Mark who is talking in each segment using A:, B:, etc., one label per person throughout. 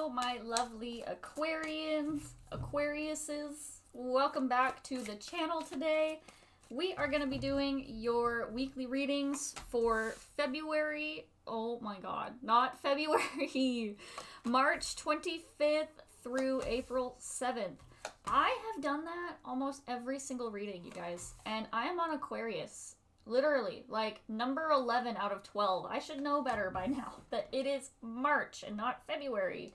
A: Hello, my lovely Aquariuses. Welcome back to the channel today. We are going to be doing your weekly readings for February. Oh my god, not February. March 25th through April 7th. I have done that almost every single reading, you guys. And I am on Aquarius. Literally, like number 11 out of 12. I should know better by now that it is March and not February.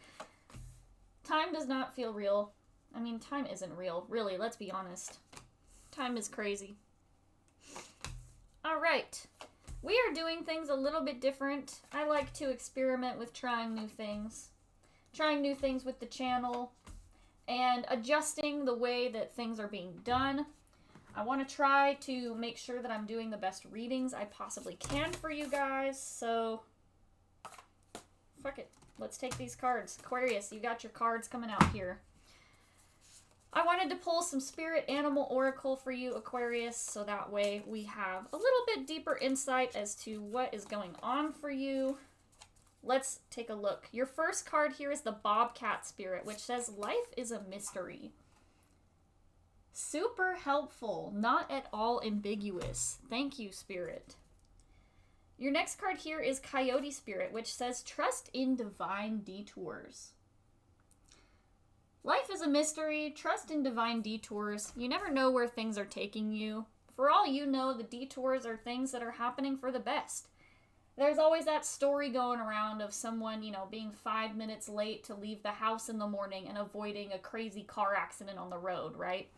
A: Time does not feel real. I mean, time isn't real, really, let's be honest. Time is crazy. Alright, we are doing things a little bit different. I like to experiment with trying new things. Trying new things with the channel. And adjusting the way that things are being done. I want to try to make sure that I'm doing the best readings I possibly can for you guys, so fuck it. Let's take these cards. Aquarius, you got your cards coming out here. I wanted to pull some Spirit Animal Oracle for you, Aquarius, so that way we have a little bit deeper insight as to what is going on for you. Let's take a look. Your first card here is the Bobcat Spirit, which says, life is a mystery. Super helpful, not at all ambiguous. Thank you, Spirit. Your next card here is Coyote Spirit, which says, trust in divine detours. Life is a mystery. Trust in divine detours. You never know where things are taking you. For all you know, the detours are things that are happening for the best. There's always that story going around of someone, being 5 minutes late to leave the house in the morning and avoiding a crazy car accident on the road, right?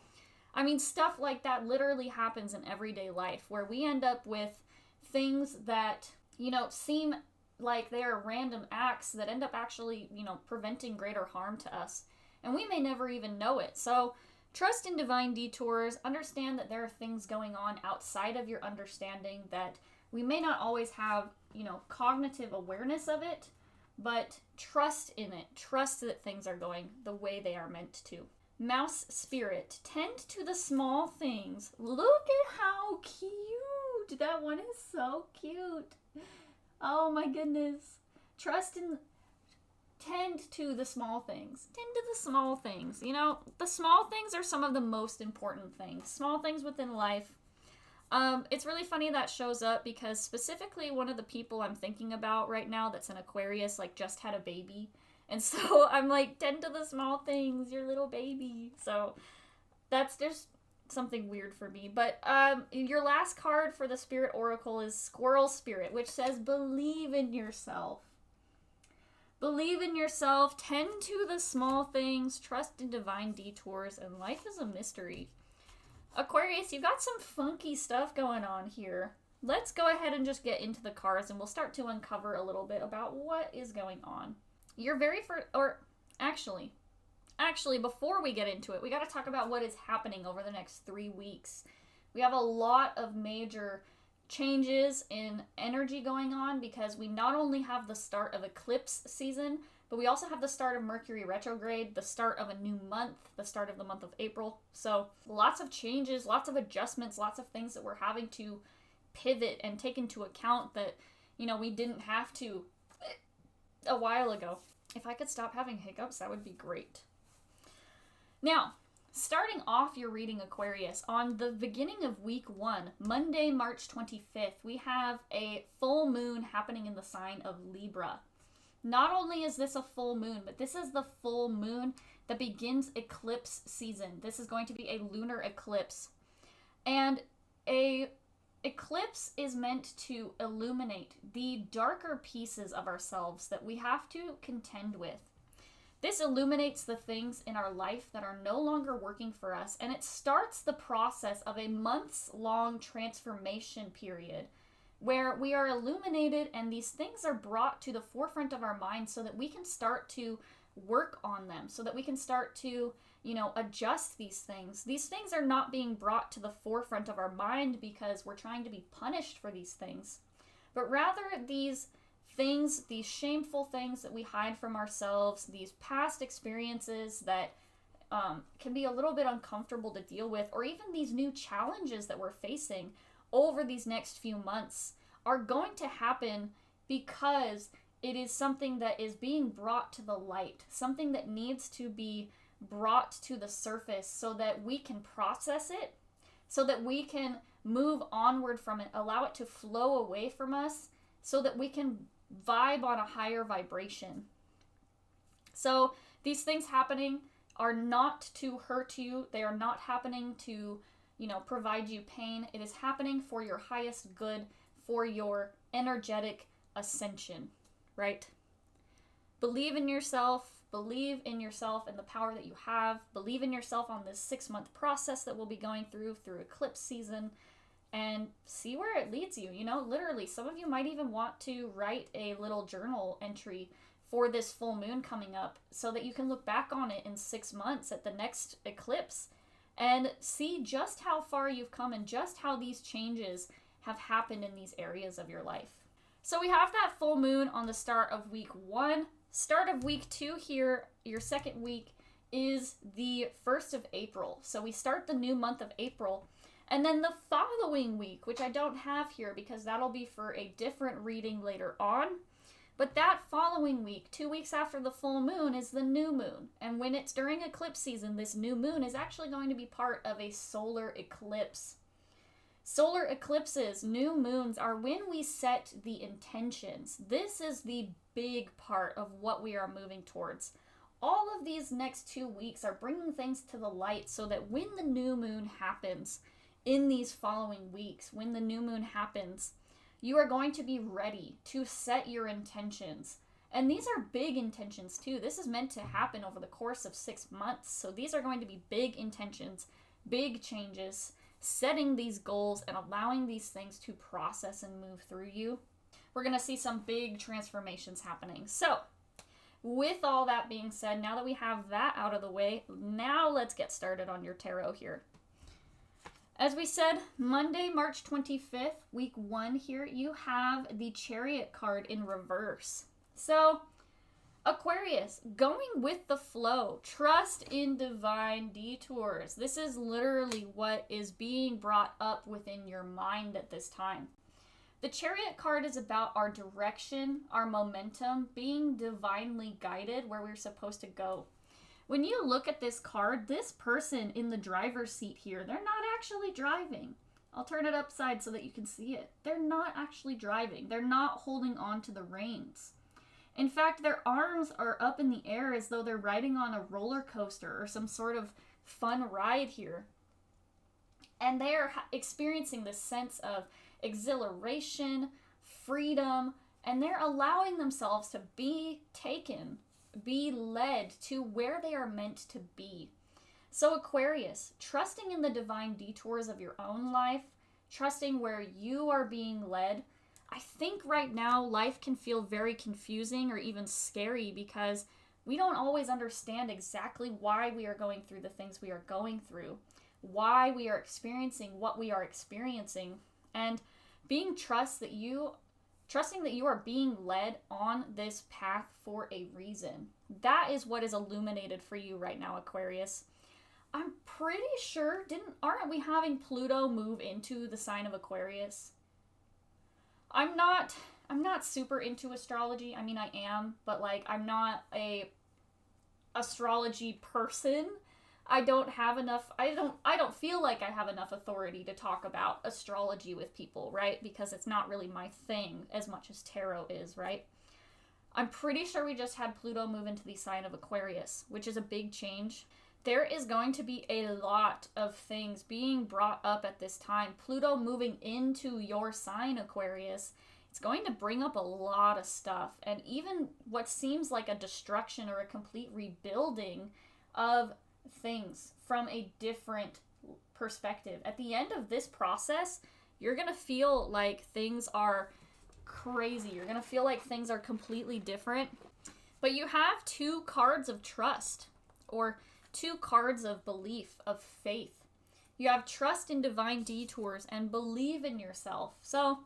A: I mean, stuff like that literally happens in everyday life, where we end up with things that, seem like they are random acts that end up actually, preventing greater harm to us. And we may never even know it. So trust in divine detours. Understand that there are things going on outside of your understanding that we may not always have, cognitive awareness of it, but trust in it. Trust that things are going the way they are meant to. Mouse Spirit, tend to the small things. Look at how cute. That one is so cute. Oh my goodness. Tend to the small things. Tend to the small things. The small things are some of the most important things. Small things within life. It's really funny that shows up because specifically one of the people I'm thinking about right now that's an Aquarius, just had a baby. And so I'm like, tend to the small things, your little baby. So that's just something weird for me. But your last card for the Spirit Oracle is Squirrel Spirit, which says, believe in yourself. Believe in yourself, tend to the small things, trust in divine detours, and life is a mystery. Aquarius, you got some funky stuff going on here. Let's go ahead and just get into the cards, and we'll start to uncover a little bit about what is going on. Your very first, actually, before we get into it, we got to talk about what is happening over the next 3 weeks. We have a lot of major changes in energy going on because we not only have the start of eclipse season, but we also have the start of Mercury retrograde, the start of a new month, the start of the month of April. So lots of changes, lots of adjustments, lots of things that we're having to pivot and take into account that, we didn't have to a while ago. If I could stop having hiccups, that would be great. Now, starting off your reading, Aquarius, on the beginning of week 1, Monday, March 25th, we have a full moon happening in the sign of Libra. Not only is this a full moon, but this is the full moon that begins eclipse season. This is going to be a lunar eclipse. And a eclipse is meant to illuminate the darker pieces of ourselves that we have to contend with. This illuminates the things in our life that are no longer working for us, and it starts the process of a months-long transformation period where we are illuminated and these things are brought to the forefront of our mind so that we can start to work on them, so that we can start to adjust these things. These things are not being brought to the forefront of our mind because we're trying to be punished for these things, but rather these things, these shameful things that we hide from ourselves, these past experiences that can be a little bit uncomfortable to deal with, or even these new challenges that we're facing over these next few months are going to happen because It is something that is being brought to the light, something that needs to be brought to the surface so that we can process it, so that we can move onward from it, allow it to flow away from us, so that we can vibe on a higher vibration. So these things happening are not to hurt you. They are not happening to, provide you pain. It is happening for your highest good, for your energetic ascension, right? Believe in yourself and the power that you have. Believe in yourself on this 6-month process that we'll be going through eclipse season, and see where it leads you. Literally, some of you might even want to write a little journal entry for this full moon coming up so that you can look back on it in 6 months at the next eclipse and see just how far you've come and just how these changes have happened in these areas of your life. So we have that full moon on the start of week 1. Start of week 2 here, your second week, is the 1st of April. So we start the new month of April. And then the following week, which I don't have here because that'll be for a different reading later on. But that following week, 2 weeks after the full moon, is the new moon. And when it's during eclipse season, this new moon is actually going to be part of a solar eclipse. Solar eclipses, new moons, are when we set the intentions. This is the big part of what we are moving towards. All of these next 2 weeks are bringing things to the light so that when the new moon happens, in these following weeks, when the new moon happens, you are going to be ready to set your intentions. And these are big intentions too. This is meant to happen over the course of 6 months. So these are going to be big intentions, big changes, setting these goals and allowing these things to process and move through you. We're going to see some big transformations happening. So with all that being said, now that we have that out of the way, now let's get started on your tarot here. As we said, Monday, March 25th, week 1 here, you have the Chariot card in reverse. So, Aquarius, going with the flow, trust in divine detours. This is literally what is being brought up within your mind at this time. The Chariot card is about our direction, our momentum, being divinely guided where we're supposed to go. When you look at this card, this person in the driver's seat here, they're not actually driving. I'll turn it upside so that you can see it. They're not actually driving. They're not holding on to the reins. In fact, their arms are up in the air as though they're riding on a roller coaster or some sort of fun ride here. And they are experiencing this sense of exhilaration, freedom, and they're allowing themselves to be taken, be led to where they are meant to be. So Aquarius, trusting in the divine detours of your own life, trusting where you are being led. I think right now life can feel very confusing or even scary because we don't always understand exactly why we are going through the things we are going through, why we are experiencing what we are experiencing, and trusting that you are being led on this path for a reason. That is what is illuminated for you right now, Aquarius. I'm pretty sure, aren't we having Pluto move into the sign of Aquarius? I'm not super into astrology. I mean, I am, but I'm not a astrology person. I don't feel like I have enough authority to talk about astrology with people, right? Because it's not really my thing as much as tarot is, right? I'm pretty sure we just had Pluto move into the sign of Aquarius, which is a big change. There is going to be a lot of things being brought up at this time. Pluto moving into your sign, Aquarius, it's going to bring up a lot of stuff. And even what seems like a destruction or a complete rebuilding of things from a different perspective. At the end of this process, you're going to feel like things are crazy. You're going to feel like things are completely different. But you have 2 cards of trust, or 2 cards of belief, of faith. You have trust in divine detours and believe in yourself. So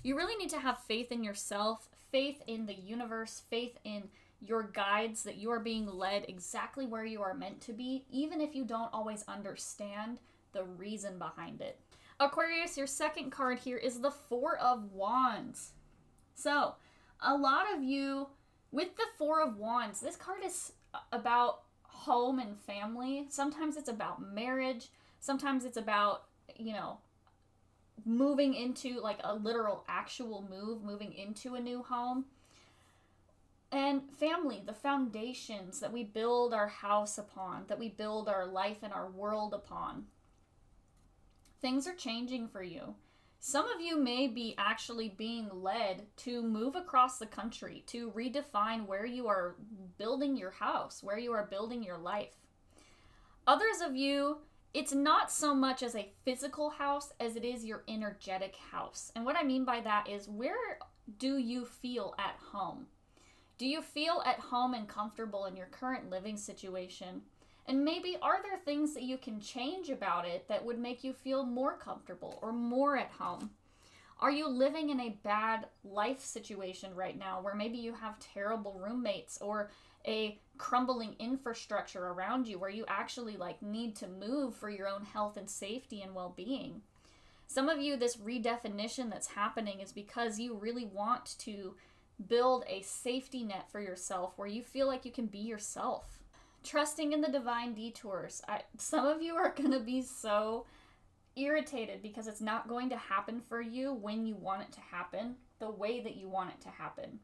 A: you really need to have faith in yourself, faith in the universe, faith in your guides, that you are being led exactly where you are meant to be, even if you don't always understand the reason behind it. Aquarius, your second card here is the 4 of Wands. So, A lot of you, with the Four of Wands, this card is about home and family. Sometimes it's about marriage. Sometimes it's about, moving into like a literal actual move, moving into a new home. And family, the foundations that we build our house upon, that we build our life and our world upon. Things are changing for you. Some of you may be actually being led to move across the country, to redefine where you are building your house, where you are building your life. Others of you, it's not so much as a physical house as it is your energetic house. And what I mean by that is, where do you feel at home? Do you feel at home and comfortable in your current living situation? And maybe are there things that you can change about it that would make you feel more comfortable or more at home? Are you living in a bad life situation right now where maybe you have terrible roommates or a crumbling infrastructure around you where you actually need to move for your own health and safety and well-being? Some of you, this redefinition that's happening is because you really want to build a safety net for yourself where you feel like you can be yourself. Trusting in the divine detours. Some of you are going to be so irritated because it's not going to happen for you when you want it to happen, the way that you want it to happen.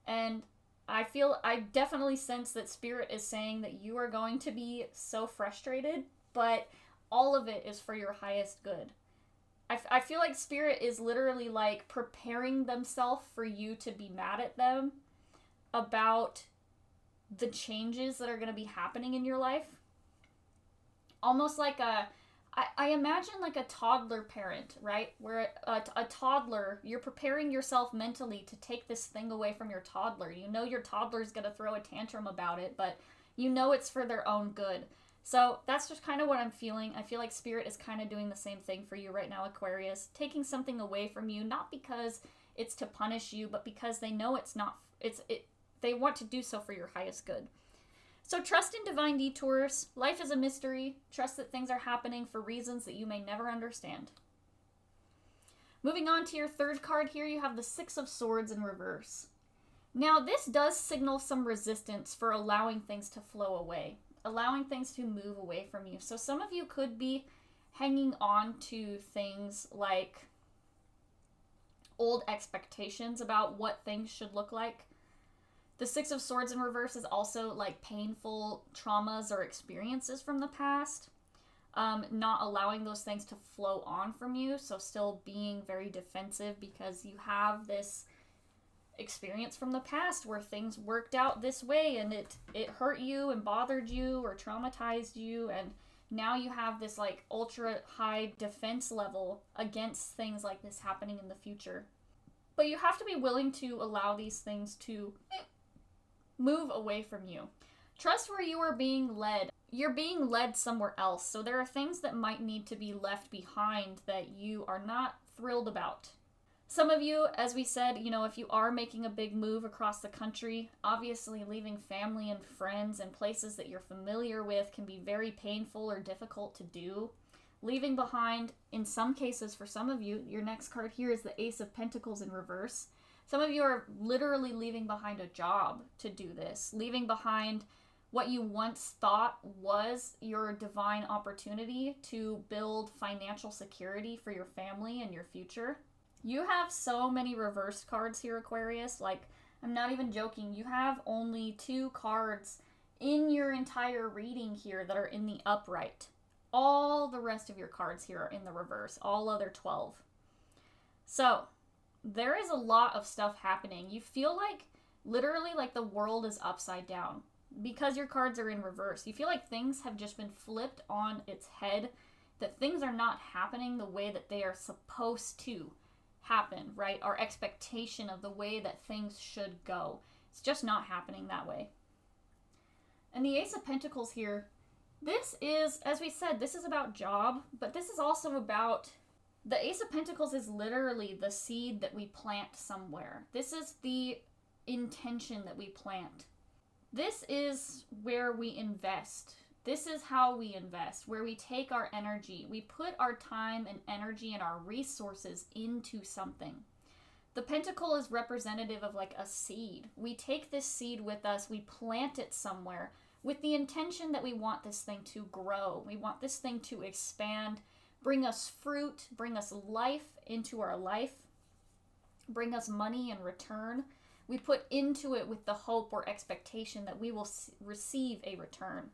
A: And I definitely sense that Spirit is saying that you are going to be so frustrated, but all of it is for your highest good. I feel like Spirit is literally preparing themselves for you to be mad at them about the changes that are going to be happening in your life. Almost like I imagine like a toddler parent, right? Where a toddler, you're preparing yourself mentally to take this thing away from your toddler. You know your toddler's going to throw a tantrum about it, but you know it's for their own good. So that's just kind of what I'm feeling. I feel like Spirit is kind of doing the same thing for you right now, Aquarius. Taking something away from you, not because it's to punish you, but because they know it's not, they want to do so for your highest good. So trust in divine detours. Life is a mystery. Trust that things are happening for reasons that you may never understand. Moving on to your third card here, you have the Six of Swords in reverse. Now, this does signal some resistance for allowing things to flow away, allowing things to move away from you. So some of you could be hanging on to things like old expectations about what things should look like. The Six of Swords in reverse is also like painful traumas or experiences from the past. Not allowing those things to flow on from you. So still being very defensive because you have this experience from the past where things worked out this way and it hurt you and bothered you or traumatized you, and now you have this like ultra high defense level against things like this happening in the future. But you have to be willing to allow these things to move away from you. Trust where you are being led. You're being led somewhere else. So there are things that might need to be left behind that you are not thrilled about. Some of you, as we said, if you are making a big move across the country, obviously leaving family and friends and places that you're familiar with can be very painful or difficult to do. Leaving behind, in some cases, for some of you, your next card here is the Ace of Pentacles in reverse. Some of you are literally leaving behind a job to do this, leaving behind what you once thought was your divine opportunity to build financial security for your family and your future. You have so many reversed cards here, Aquarius. I'm not even joking. You have only 2 cards in your entire reading here that are in the upright. All the rest of your cards here are in the reverse, all other 12. So, there is a lot of stuff happening. You feel literally the world is upside down because your cards are in reverse. You feel like things have just been flipped on its head, that things are not happening the way that they are supposed to happen, right? Our expectation of the way that things should go. It's just not happening that way. And the Ace of Pentacles here, this is, as we said, this is about job, but this is also about, the Ace of Pentacles is literally the seed that we plant somewhere. This is the intention that we plant. This is where we invest. This is how we invest, where we take our energy. We put our time and energy and our resources into something. The pentacle is representative of like a seed. We take this seed with us, we plant it somewhere with the intention that we want this thing to grow. We want this thing to expand, bring us fruit, bring us life into our life, bring us money in return. We put into it with the hope or expectation that we will receive a return.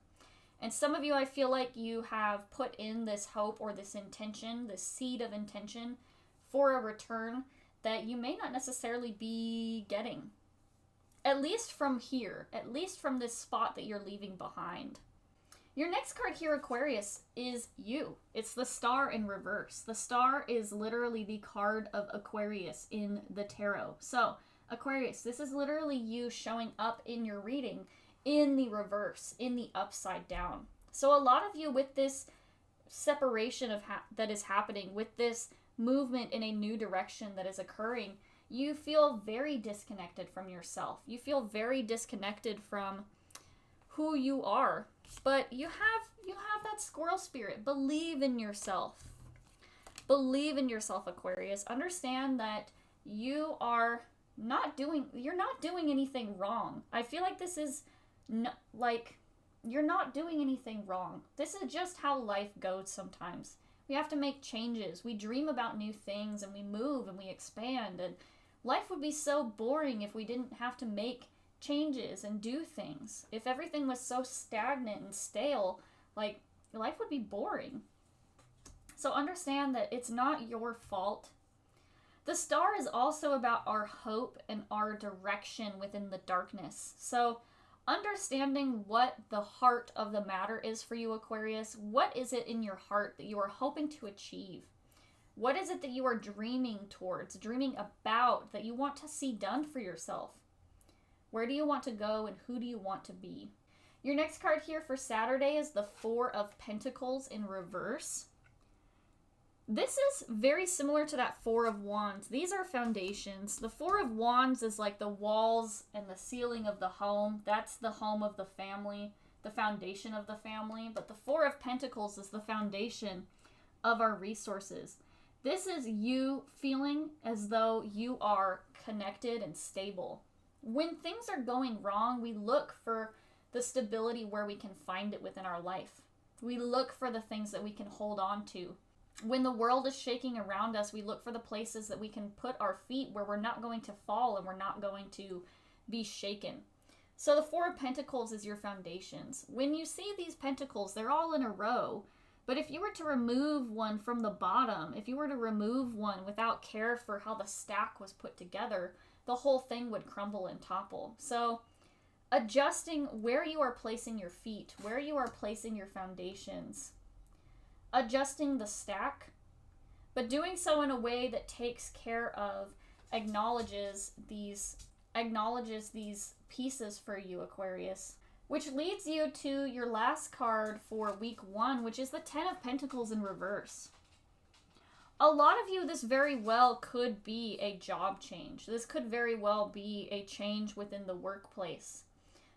A: And some of you, I feel like you have put in this hope or this intention, this seed of intention for a return that you may not necessarily be getting. At least from here, at least from this spot that you're leaving behind. Your next card here, Aquarius, is you. It's the star in reverse. The star is literally the card of Aquarius in the tarot. So, Aquarius, this is literally you showing up in your reading in the reverse, in the upside down. So a lot of you, with this separation of that is happening, with this movement in a new direction that is occurring, you feel very disconnected from yourself. You feel very disconnected from who you are. But you have that squirrel spirit. Believe in yourself. Believe in yourself, Aquarius. Understand that you're not doing anything wrong. I feel like this is you're not doing anything wrong. This is just how life goes sometimes. We have to make changes. We dream about new things and we move and we expand, and life would be so boring if we didn't have to make changes and do things. If everything was so stagnant and stale, like, life would be boring. So understand that it's not your fault. The star is also about our hope and our direction within the darkness. So understanding what the heart of the matter is for you, Aquarius. What is it in your heart that you are hoping to achieve? What is it that you are dreaming towards, dreaming about, that you want to see done for yourself? Where do you want to go and who do you want to be? Your next card here for Saturday is the Four of Pentacles in reverse. This is very similar to that Four of Wands. These are foundations. The Four of Wands is like the walls and the ceiling of the home. That's the home of the family, the foundation of the family. But the Four of Pentacles is the foundation of our resources. This is you feeling as though you are connected and stable. When things are going wrong, we look for the stability where we can find it within our life. We look for the things that we can hold on to. When the world is shaking around us, we look for the places that we can put our feet where we're not going to fall and we're not going to be shaken. So the Four of Pentacles is your foundations. When you see these pentacles, they're all in a row. But if you were to remove one from the bottom, if you were to remove one without care for how the stack was put together, the whole thing would crumble and topple. So adjusting where you are placing your feet, where you are placing your foundations, adjusting the stack, but doing so in a way that takes care of, acknowledges these pieces for you, Aquarius. Which leads you to your last card for week 1, which is the Ten of Pentacles in reverse. A lot of you, this very well could be a job change. This could very well be a change within the workplace.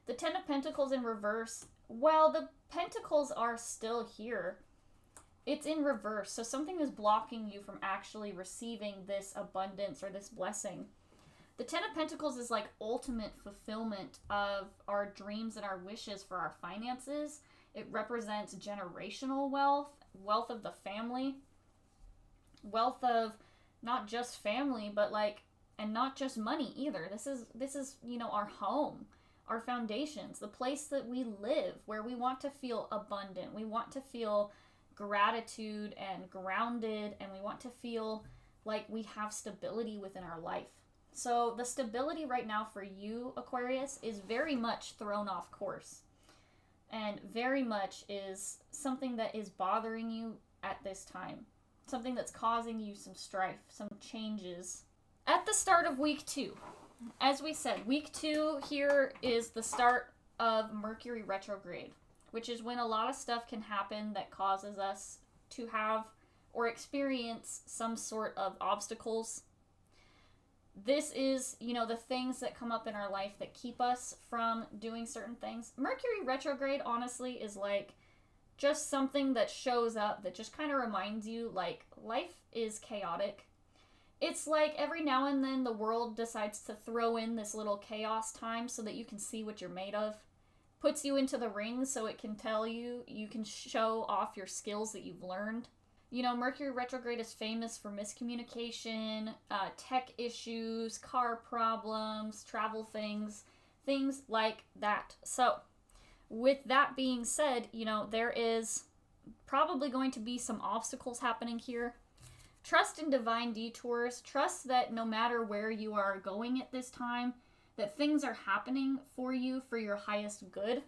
A: The Ten of Pentacles in reverse, well, the pentacles are still here. It's in reverse, so something is blocking you from actually receiving this abundance or this blessing. The Ten of Pentacles is like ultimate fulfillment of our dreams and our wishes for our finances. It represents generational wealth, wealth of the family, wealth of not just family, but and not just money either. This is, our home, our foundations, the place that we live, where we want to feel abundant. We want to feel gratitude and grounded, and we want to feel like we have stability within our life. So the stability right now for you, Aquarius, is very much thrown off course, and very much is something that is bothering you at this time. Something that's causing you some strife, some changes. At the start of week 2, as we said, week 2 here is the start of Mercury retrograde, which is when a lot of stuff can happen that causes us to have or experience some sort of obstacles. This is, the things that come up in our life that keep us from doing certain things. Mercury retrograde, honestly, is just something that shows up that just kind of reminds you, life is chaotic. It's like every now and then the world decides to throw in this little chaos time so that you can see what you're made of. Puts you into the ring so it can tell you, you can show off your skills that you've learned. You know, Mercury retrograde is famous for miscommunication, tech issues, car problems, travel things like that. So, with that being said, you know, there is probably going to be some obstacles happening here. Trust in divine detours. Trust that no matter where you are going at this time, that things are happening for you for your highest good.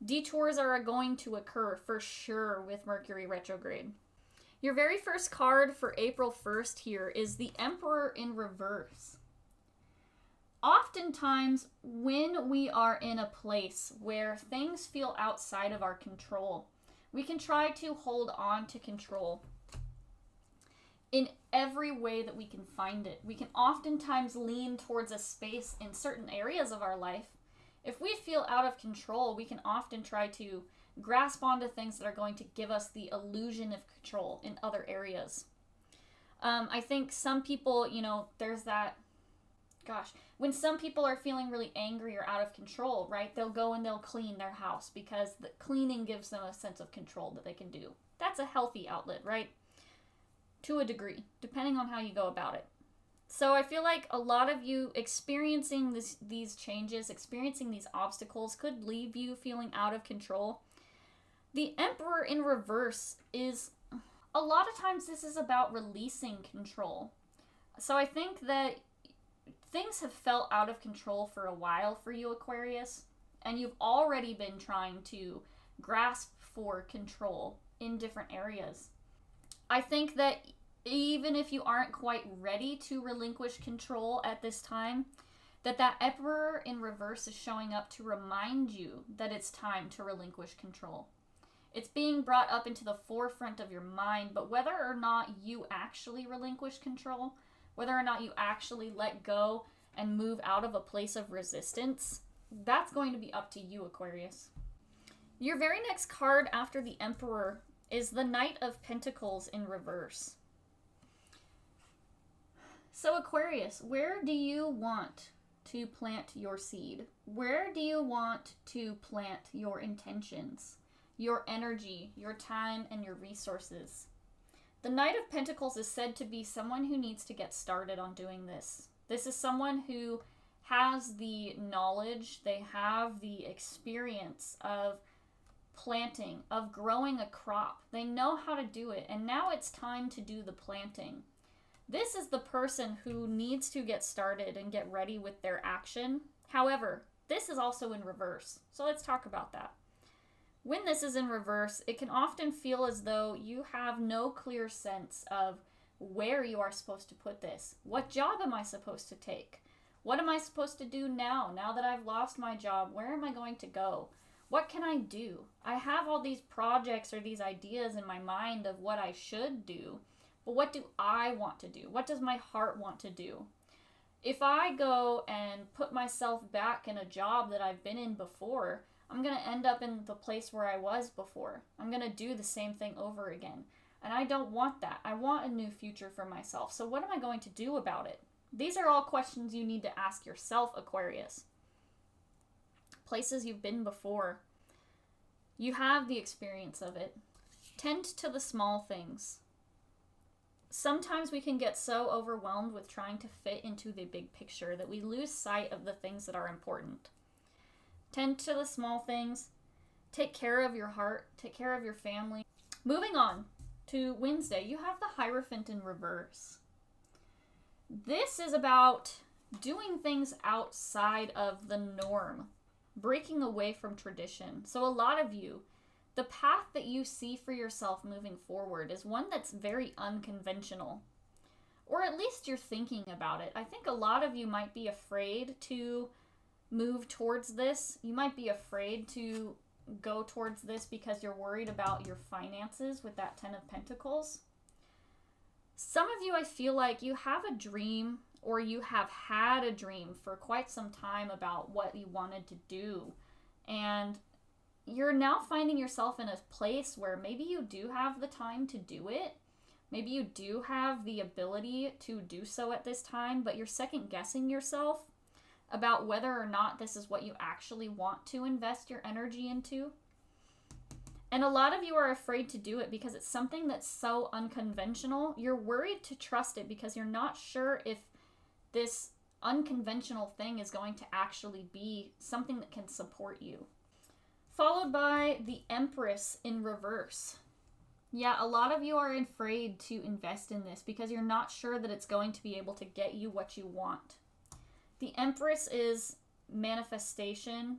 A: Detours are going to occur for sure with Mercury retrograde. Your very first card for April 1st here is the Emperor in reverse. Oftentimes, when we are in a place where things feel outside of our control, we can try to hold on to control in every way that we can find it. We can oftentimes lean towards a space in certain areas of our life. If we feel out of control, we can often try to grasp onto things that are going to give us the illusion of control in other areas. I think some people, you know, there's that, when some people are feeling really angry or out of control, right, they'll go and they'll clean their house because the cleaning gives them a sense of control that they can do. That's a healthy outlet, right? To a degree, depending on how you go about it. So I feel like a lot of you experiencing these changes, experiencing these obstacles could leave you feeling out of control. The Emperor in reverse is, a lot of times this is about releasing control. So I think that things have felt out of control for a while for you, Aquarius, and you've already been trying to grasp for control in different areas. I think that even if you aren't quite ready to relinquish control at this time, that Emperor in reverse is showing up to remind you that it's time to relinquish control. It's being brought up into the forefront of your mind, but whether or not you actually relinquish control, whether or not you actually let go and move out of a place of resistance, that's going to be up to you, Aquarius. Your very next card after the Emperor is the Knight of Pentacles in reverse. So Aquarius, where do you want to plant your seed? Where do you want to plant your intentions, your energy, your time, and your resources? The Knight of Pentacles is said to be someone who needs to get started on doing this. This is someone who has the knowledge, they have the experience of planting, of growing a crop. They know how to do it, and now it's time to do the planting. This is the person who needs to get started and get ready with their action. However, this is also in reverse, so let's talk about that. When this is in reverse, it can often feel as though you have no clear sense of where you are supposed to put this. What job am I supposed to take? What am I supposed to do now that I've lost my job? Where am I going to go? What can I do? I have all these projects or these ideas in my mind of what I should do, but what do I want to do? What does my heart want to do? If I go and put myself back in a job that I've been in before, I'm going to end up in the place where I was before. I'm going to do the same thing over again. And I don't want that. I want a new future for myself. So what am I going to do about it? These are all questions you need to ask yourself, Aquarius. Places you've been before. You have the experience of it. Tend to the small things. Sometimes we can get so overwhelmed with trying to fit into the big picture that we lose sight of the things that are important. Tend to the small things. Take care of your heart. Take care of your family. Moving on to Wednesday, you have the Hierophant in reverse. This is about doing things outside of the norm, breaking away from tradition. So a lot of you, the path that you see for yourself moving forward is one that's very unconventional. Or at least you're thinking about it. I think a lot of you might be afraid to move towards this. You might be afraid to go towards this because you're worried about your finances with that Ten of Pentacles. Some of you, I feel like you have a dream or you have had a dream for quite some time about what you wanted to do. And you're now finding yourself in a place where maybe you do have the time to do it, Maybe you do have the ability to do so at this time, but you're second guessing yourself about whether or not this is what you actually want to invest your energy into. And a lot of you are afraid to do it because it's something that's so unconventional. You're worried to trust it because you're not sure if this unconventional thing is going to actually be something that can support you. Followed by the Empress in reverse. Yeah, a lot of you are afraid to invest in this because you're not sure that it's going to be able to get you what you want. The Empress is manifestation,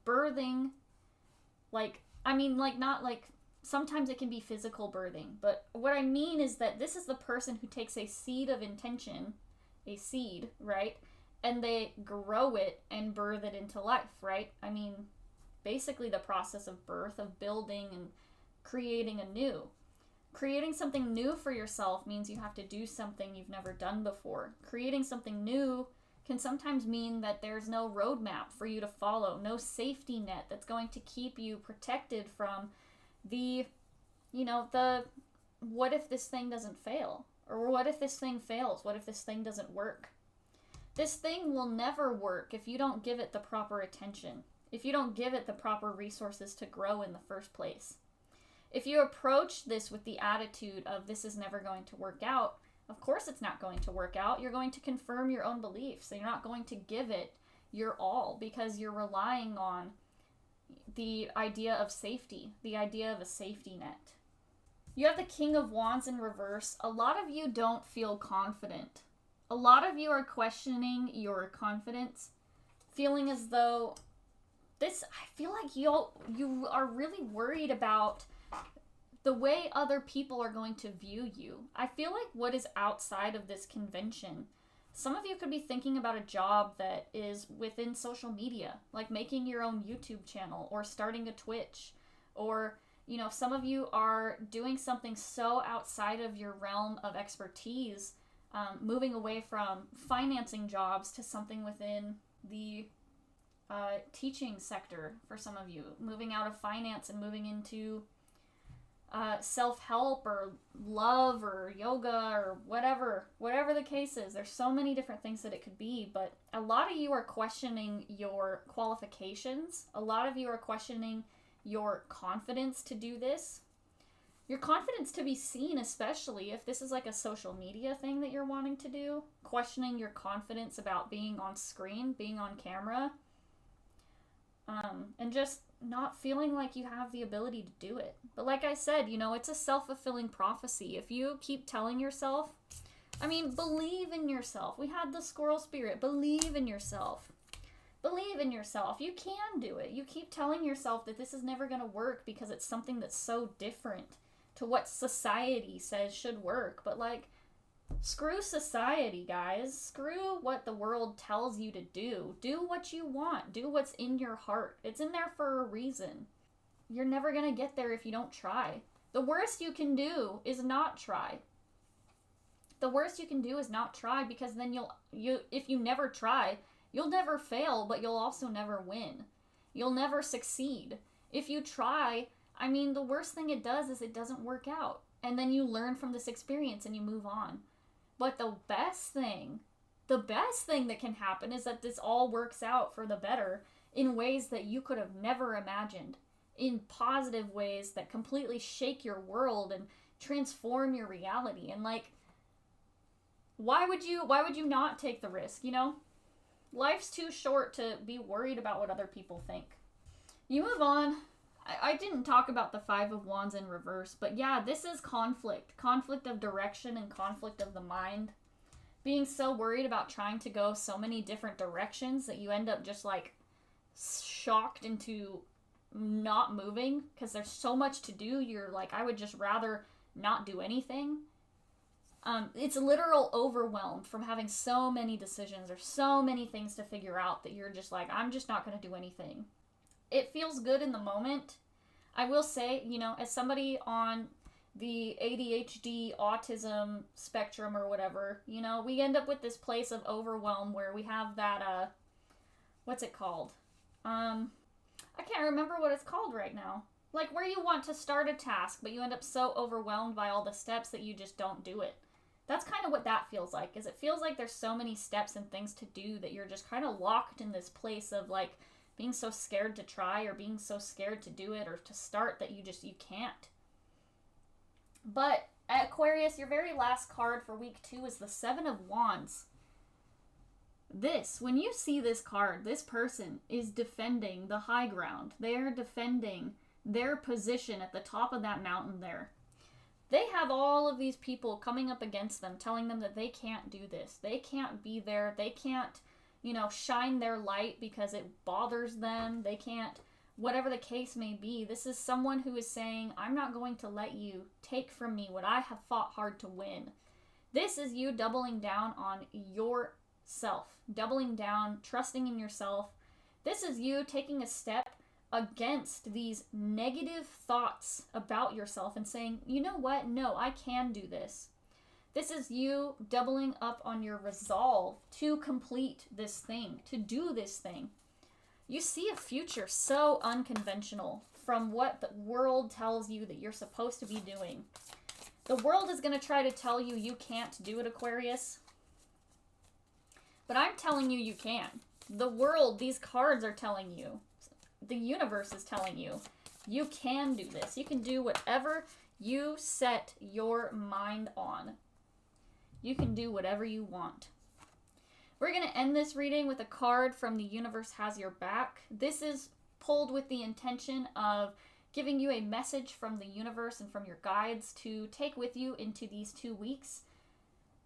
A: birthing, not like, sometimes it can be physical birthing, but what I mean is that this is the person who takes a seed of intention, a seed, right? And they grow it and birth it into life, right? I mean, basically the process of birth, of building and creating anew. Creating something new for yourself means you have to do something you've never done before. Creating something new can sometimes mean that there's no roadmap for you to follow, no safety net that's going to keep you protected from the what if this thing doesn't fail? Or what if this thing fails? What if this thing doesn't work? This thing will never work if you don't give it the proper attention, if you don't give it the proper resources to grow in the first place. If you approach this with the attitude of this is never going to work out, of course it's not going to work out. You're going to confirm your own beliefs. So you're not going to give it your all because you're relying on the idea of safety, the idea of a safety net. You have the King of Wands in reverse. A lot of you don't feel confident. A lot of you are questioning your confidence, feeling as though I feel like you are really worried about the way other people are going to view you. I feel like what is outside of this convention, some of you could be thinking about a job that is within social media, like making your own YouTube channel or starting a Twitch, or, some of you are doing something so outside of your realm of expertise, moving away from financing jobs to something within the teaching sector for some of you, moving out of finance and moving into self-help or love or yoga or whatever the case is. There's so many different things that it could be, but a lot of you are questioning your qualifications. A lot of you are questioning your confidence to do this. Your confidence to be seen, especially if this is like a social media thing that you're wanting to do. Questioning your confidence about being on screen, being on camera. And just not feeling like you have the ability to do it. But like I said, it's a self-fulfilling prophecy. If you keep telling yourself, believe in yourself. We had the squirrel spirit. Believe in yourself. Believe in yourself. You can do it. You keep telling yourself that this is never going to work because it's something that's so different to what society says should work. But screw society, guys. Screw what the world tells you to do. Do what you want. Do what's in your heart. It's in there for a reason. You're never going to get there if you don't try. The worst you can do is not try. The worst you can do is not try, because then if you never try, you'll never fail, but you'll also never win. You'll never succeed. If you try, the worst thing it does is it doesn't work out. And then you learn from this experience and you move on. But the best thing that can happen is that this all works out for the better in ways that you could have never imagined, in positive ways that completely shake your world and transform your reality. And why would you not take the risk, Life's too short to be worried about what other people think. You move on. I didn't talk about the Five of Wands in reverse, but yeah, this is conflict of direction and conflict of the mind. Being so worried about trying to go so many different directions that you end up just shocked into not moving because there's so much to do. You're I would just rather not do anything. It's literal overwhelm from having so many decisions or so many things to figure out that you're just I'm just not going to do anything. It feels good in the moment. I will say, as somebody on the ADHD autism spectrum or whatever, we end up with this place of overwhelm where we have that, what's it called? I can't remember what it's called right now. Like where you want to start a task, but you end up so overwhelmed by all the steps that you just don't do it. That's kind of what that feels like, is it feels like there's so many steps and things to do that you're just kind of locked in this place of like being so scared to try or being so scared to do it or to start that you can't. But at Aquarius, your very last card for week 2 is the Seven of Wands. When you see this card, this person is defending the high ground. They are defending their position at the top of that mountain there. They have all of these people coming up against them, telling them that they can't do this. They can't be there. They can't, shine their light because it bothers them. They can't, whatever the case may be. This is someone who is saying, I'm not going to let you take from me what I have fought hard to win. This is you doubling down on yourself, doubling down, trusting in yourself. This is you taking a step against these negative thoughts about yourself and saying, you know what? No, I can do this. This is you doubling up on your resolve to complete this thing, to do this thing. You see a future so unconventional from what the world tells you that you're supposed to be doing. The world is going to try to tell you you can't do it, Aquarius. But I'm telling you can. The world, these cards are telling you. The universe is telling you, you can do this. You can do whatever you set your mind on. You can do whatever you want. We're going to end this reading with a card from The Universe Has Your Back. This is pulled with the intention of giving you a message from the universe and from your guides to take with you into these 2 weeks.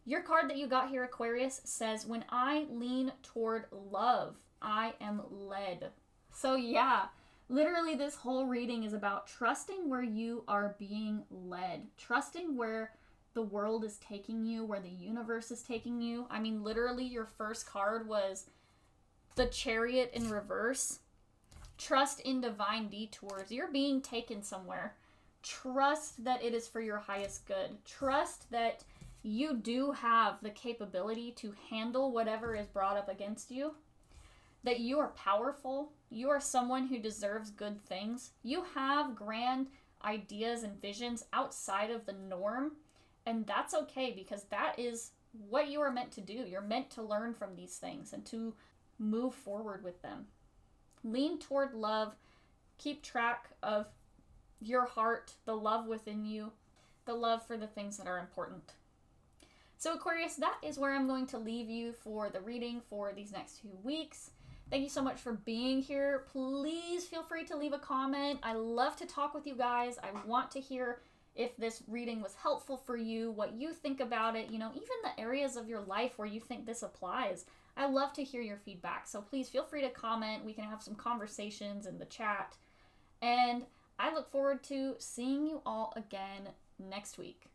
A: Your card that you got here, Aquarius, says, when I lean toward love, I am led. So yeah, literally this whole reading is about trusting where you are being led. Trusting where the world is taking you, where the universe is taking you. I mean, literally your first card was the Chariot in reverse. Trust in divine detours. You're being taken somewhere. Trust that it is for your highest good. Trust that you do have the capability to handle whatever is brought up against you. That you are powerful. You are someone who deserves good things. You have grand ideas and visions outside of the norm. And that's okay, because that is what you are meant to do. You're meant to learn from these things and to move forward with them. Lean toward love. Keep track of your heart, the love within you, the love for the things that are important. So Aquarius, that is where I'm going to leave you for the reading for these next 2 weeks. Thank you so much for being here. Please feel free to leave a comment. I love to talk with you guys. I want to hear if this reading was helpful for you, what you think about it, even the areas of your life where you think this applies. I love to hear your feedback. So please feel free to comment. We can have some conversations in the chat. And I look forward to seeing you all again next week.